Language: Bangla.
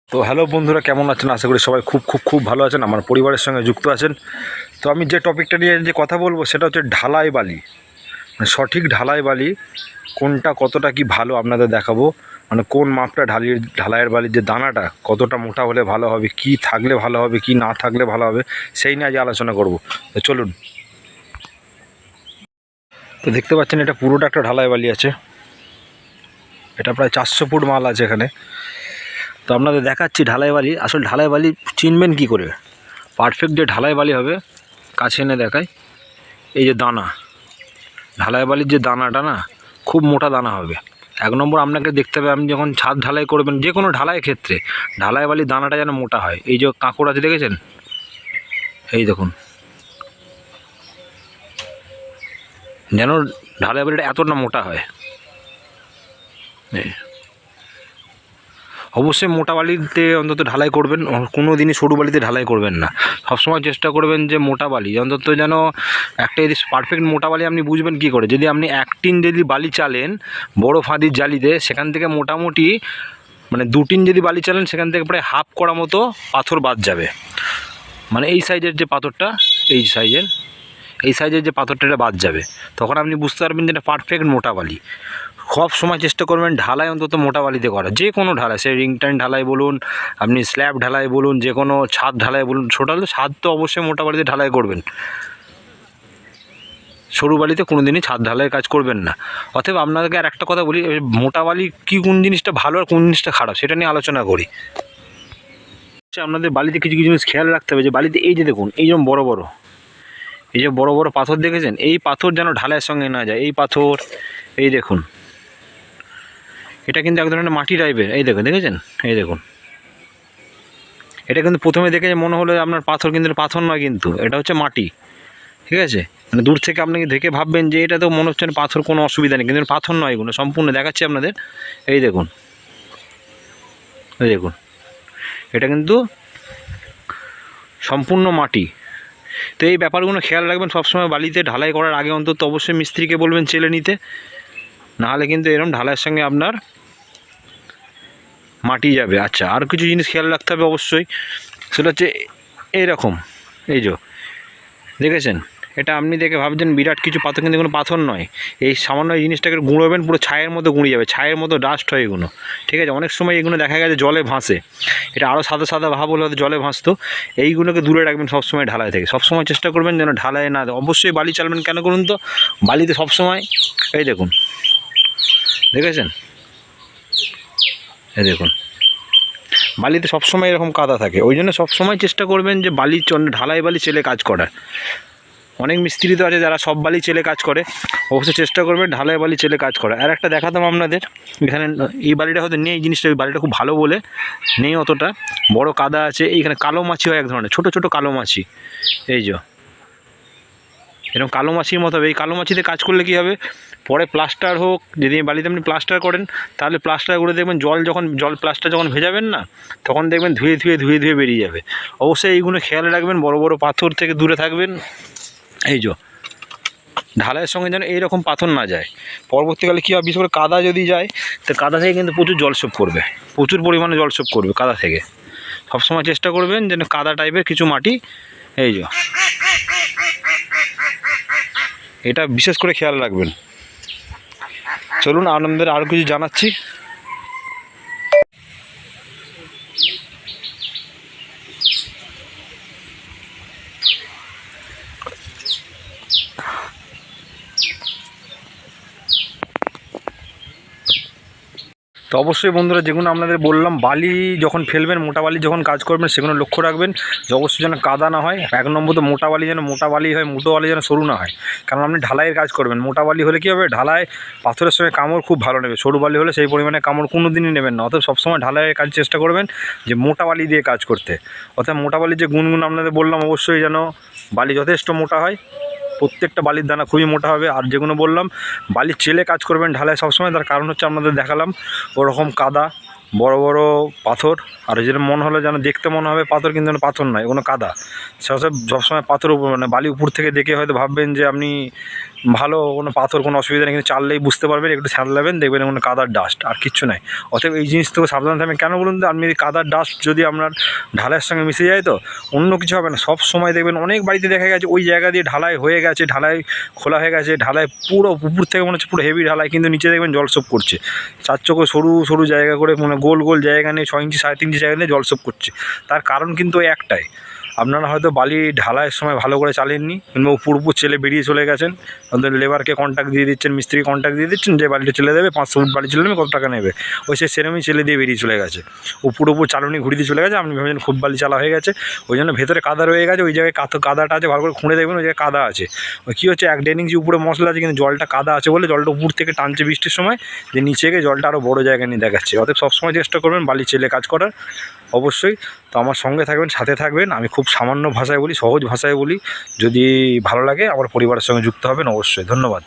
তো হ্যালো বন্ধুরা, কেমন আছেন? আশা করি সবাই খুব খুব খুব ভালো আছেন, আমার পরিবারের সঙ্গে যুক্ত আছেন। তো আমি যে টপিকটা নিয়ে যে কথা বলবো সেটা হচ্ছে ঢালাই বালি। মানে সঠিক ঢালাই বালি কোনটা কতটা কি ভালো আপনাদের দেখাবো। মানে কোন মাপটা ঢালাইয়ের বালির যে দানাটা কতটা মোটা হলে ভালো হবে, কি থাকলে ভালো হবে, কি না থাকলে ভালো হবে, সেই নিয়ে আজ আলোচনা করব। তো চলুন। তো দেখতে পাচ্ছেন এটা পুরোটা একটা ঢালাই বালি আছে। এটা প্রায় 400 ফুট মাল আছে এখানে। তো আপনাদের দেখাচ্ছি ঢালাই বালি। আসলে ঢালাই বালি চিনবেন কি করে, পারফেক্ট যে ঢালাই বালি হবে কাছে এনে দেখায়। এই যে দানা, ঢালাই বালির যে দানাটা না, খুব মোটা দানা হবে। এক নম্বর আপনাকে দেখতে হবে, আপনি যখন ছাদ ঢালাই করবেন যে কোনো ঢালাই ক্ষেত্রে, ঢালাই বালির দানাটা যেন মোটা হয়। এই যে কাঁকড় আছে দেখেছেন, এই দেখুন, যেন ঢালাই বালিটা এতটা মোটা হয়। অবশ্যই মোটা বালিতে অন্তত ঢালাই করবেন, কোনো দিনই সরু বালিতে ঢালাই করবেন না। সবসময় চেষ্টা করবেন যে মোটা বালি অন্তত যেন একটা, যদি পারফেক্ট মোটা বালি আপনি বুঝবেন কী করে, যদি আপনি 1 টিন যদি বালি চালেন বড় ফাঁদির জালিতে, সেখান থেকে মোটামুটি মানে 2 টিন যদি বালি চালেন সেখান থেকে প্রায় হাফ করা মতো পাথর বাদ যাবে। মানে এই সাইজের যে পাথরটা, এই সাইজের যে পাথরটা বাদ যাবে, তখন আপনি বুঝতে পারবেন যে এটা পারফেক্ট মোটা বালি। সব সময় চেষ্টা করবেন ঢালাই অন্তত মোটা বালিতে করা, যে কোনো ঢালাই, সে রিং টাইন ঢালাই বলুন, আপনি স্ল্যাব ঢালাই বলুন, যে কোনো ছাদ ঢালাই বলুন। ছোটো হলে ছাদ তো অবশ্যই মোটা বালিতে ঢালাই করবেন, সরু বালিতে কোনো দিনই ছাদ ঢালাইয়ের কাজ করবেন না। অতএব আপনাদেরকে আর একটা কথা বলি, মোটা বালি কি, কোন জিনিসটা ভালো আর কোন জিনিসটা খারাপ সেটা নিয়ে আলোচনা করি। আপনাদের বালিতে কিছু কিছু জিনিস খেয়াল রাখতে হবে। যে বালিতে এই যে দেখুন, এই যেমন বড় বড়, এই যে বড় বড় পাথর দেখেছেন, এই পাথর যেন ঢালাইয়ের সঙ্গে না যায়। এই পাথর, এই দেখুন, এটা কিন্তু এক ধরনের মাটি টাইপের। এই দেখুন, দেখেছেন, এই দেখুন, এটা কিন্তু প্রথমে দেখে মনে হলো আপনার পাথর, কিন্তু পাথর নয়, কিন্তু এটা হচ্ছে মাটি। ঠিক আছে, মানে দূর থেকে আপনাকে দেখে ভাববেন যে এটা তো মনে হচ্ছে পাথর, কোনো অসুবিধা নেই, কিন্তু পাথর নয়, এগুলো সম্পূর্ণ দেখাচ্ছি আপনাদের। এই দেখুন, এই দেখুন, এটা কিন্তু সম্পূর্ণ মাটি। তো এই ব্যাপারগুলো খেয়াল রাখবেন সবসময়। বালিতে ঢালাই করার আগে অন্তত অবশ্যই মিস্ত্রিকে বলবেন চেলে নিতে, নাহলে কিন্তু এরকম ঢালাইয়ের সঙ্গে আপনার মাটি যাবে। আচ্ছা, আর কিছু জিনিস খেয়াল রাখতে হবে অবশ্যই, সেটা হচ্ছে এইরকম, এই যে দেখেছেন, এটা আপনি দেখে ভাবছেন বিরাট কিছু পাথর, কিন্তু কোনো পাথর নয়। এই সামান্য এই জিনিসটাকে গুঁড়োবেন, পুরো ছায়ের মতো গুঁড়িয়ে যাবে, ছায়ের মতো ডাস্ট হয় এগুলো। ঠিক আছে, অনেক সময় এগুলো দেখা গেছে জলে ভাসে, এটা আরও সাদা সাদা ভাব হলে হয়তো জলে ভাসতো। এইগুলোকে দূরে রাখবেন সবসময় ঢালাই থেকে। সবসময় চেষ্টা করবেন যেন ঢালাই না, অবশ্যই বালি চালবেন। কেন করুন তো, বালিতে সবসময়, এই দেখুন, দেখেছেন, এই দেখুন, বালিতে সবসময় এরকম কাদা থাকে। ওই জন্য সবসময় চেষ্টা করবেন যে ঢালাই বালি চেলে কাজ করার। অনেক মিস্ত্রি তো আছে যারা সব বালি চেলে কাজ করে, অবশ্যই চেষ্টা করবেন ঢালাই বালি চেলে কাজ করা। আর একটা দেখাতাম আপনাদের, এখানে এই বালিটা হয়তো নেই, জিনিসটা ওই বালিটা খুব ভালো বলে নেই, অতটা বড় কাদা আছে। এইখানে কালো মাছি হয় এক ধরনের, ছোটো ছোটো কালো মাছি, এই যে এরকম কালো মাছির মতো হবে। এই কালো মাছিতে কাজ করলে কী হবে, পরে প্লাস্টার হোক, যদি বালিতে আপনি প্লাস্টার করেন, তাহলে প্লাস্টার করে দেখবেন প্লাস্টার যখন ভেজাবেন না, তখন দেখবেন ধুয়ে ধুয়ে বেরিয়ে যাবে। অবশ্যই এইগুলো খেয়াল রাখবেন, বড় বড় পাথর থেকে দূরে থাকবেন। এই যে ঢালাইয়ের সঙ্গে যেন এইরকম পাথর না যায়। পরবর্তীকালে কী হবে, বিশেষ করে কাদা যদি যায়, তো কাদা থেকে কিন্তু প্রচুর জলসেপ করবে, প্রচুর পরিমাণে জলসেপ করবে কাদা থেকে। সবসময় চেষ্টা করবেন যেন কাদা টাইপের কিছু মাটি, এই যে এটা বিশেষ করে খেয়াল রাখবেন। চলুন আপনাদের আরও কিছু জানাচ্ছি। তো অবশ্যই বন্ধুরা, যেগুলো আপনাদের বললাম, বালি যখন ফেলবেন, মোটা বালি যখন কাজ করবেন, সেগুলো লক্ষ্য রাখবেন যে অবশ্যই যেন কাদা না হয়। 1 নম্বর তো মোটা বালি যেন মোটা বালি হয়, মোটো বালি যেন সরু না হয়। কারণ আপনি ঢালাইয়ের কাজ করবেন, মোটা বালি হলে কী হবে, ঢালাই পাথরের সঙ্গে কামড় খুব ভালো নেবে। সরু বালি হলে সেই পরিমাণে কামড় কোনো দিনই নেবেন না। অতএব সবসময় ঢালাইয়ের কাজ চেষ্টা করবেন যে মোটা বালি দিয়ে কাজ করতে। অর্থাৎ মোটা বালির যে গুণগুলো আপনাদের বললাম, অবশ্যই যেন বালি যথেষ্ট মোটা হয়, প্রত্যেকটা বালির দানা খুবই মোটা হবে। আর যেগুলো বললাম, বালির চেলে কাজ করবেন ঢালাই সবসময়। তার কারণ হচ্ছে আপনাদের দেখালাম ওরকম কাদা, বড় বড় পাথর, আর যেটা মনে হলো যেন দেখতে মনে হবে পাথর, কিন্তু পাথর নয়, কোনো কাদা। সেসব সবসময় পাথর উপর, মানে বালি উপর থেকে দেখে হয়তো ভাববেন যে আপনি ভালো কোনো পাথর কোনো অসুবিধা নেই, কিন্তু চাললেই বুঝতে পারবেন, একটু ছাড়লাবেন দেখবেন কোনো কাদার ডাস্ট আর কিচ্ছু নাই। অতএব এই জিনিস থেকে সাবধান থাকবেন। কেন বলুন তো, আপনি কাদার ডাস্ট যদি আপনার ঢালাইয়ের সঙ্গে মিশে যায় তো অন্য কিছু হবে না। সব সময় দেখবেন অনেক বাড়িতে দেখা গেছে ওই জায়গা দিয়ে ঢালাই হয়ে গেছে, ঢালাই খোলা হয়ে গেছে, ঢালাই পুরো উপর থেকে মনে হচ্ছে পুরো হেভি ঢালাই, কিন্তু নিচে দেখবেন জলসোপ করছে। চার চোখে সরু সরু জায়গা করে, মানে গোল গোল জায়গা নিয়ে 6 ইঞ্চি 3.5 ইঞ্চি জায়গা নিয়ে জলসোপ করছে। তার কারণ কিন্তু ওই একটাই, আপনারা হয়তো বালি ঢালাইয়ের সময় ভালো করে চালেননি, কিংবা উপর চেলে বেরিয়ে চলে গেছেন। ওদের লেবারকে কন্ট্যাক্ট দিয়ে দিচ্ছেন, মিস্ত্রিকে কন্ট্যাক্ট দিয়ে দিচ্ছেন যে বালিটা চেলে দেবে, 500 ফুট বালি চেলে নেবে, কত টাকা নেবে, ওই সে সেরমই চেলে দিয়ে বেরিয়ে চলে গেছে। উপর চালনি ঘুরিয়ে দিয়ে চলে গেছে, আপনি ভেবেছেন খুব বালি চালা হয়ে গেছে, ওই জন্য ভেতরে কাদা রয়ে গেছে। ওই জায়গায় কাদাটা আছে, ভালো করে খুঁড়ে দেখবেন ওই জায়গায় কাদা আছে। ওই কী হচ্ছে, 1-1.5 ইঞ্চি উপরে মশলা আছে, কিন্তু জলটা কাদা আছে বলে জলটা উপর থেকে টানছে বৃষ্টির সময়, যে নিচে গিয়ে জলটা আরও বড়ো জায়গায় নিয়ে দেখাচ্ছে। অতএব সবসময় চেষ্টা করবেন বালি চেলে কাজ করার অবশ্যই। তো আমার সঙ্গে থাকবেন, সাথে থাকবেন। আমি খুব সামান্য ভাষায় বলি, সহজ ভাষায় বলি। যদি ভালো লাগে আমার পরিবারের সঙ্গে যুক্ত হবেন অবশ্যই। ধন্যবাদ।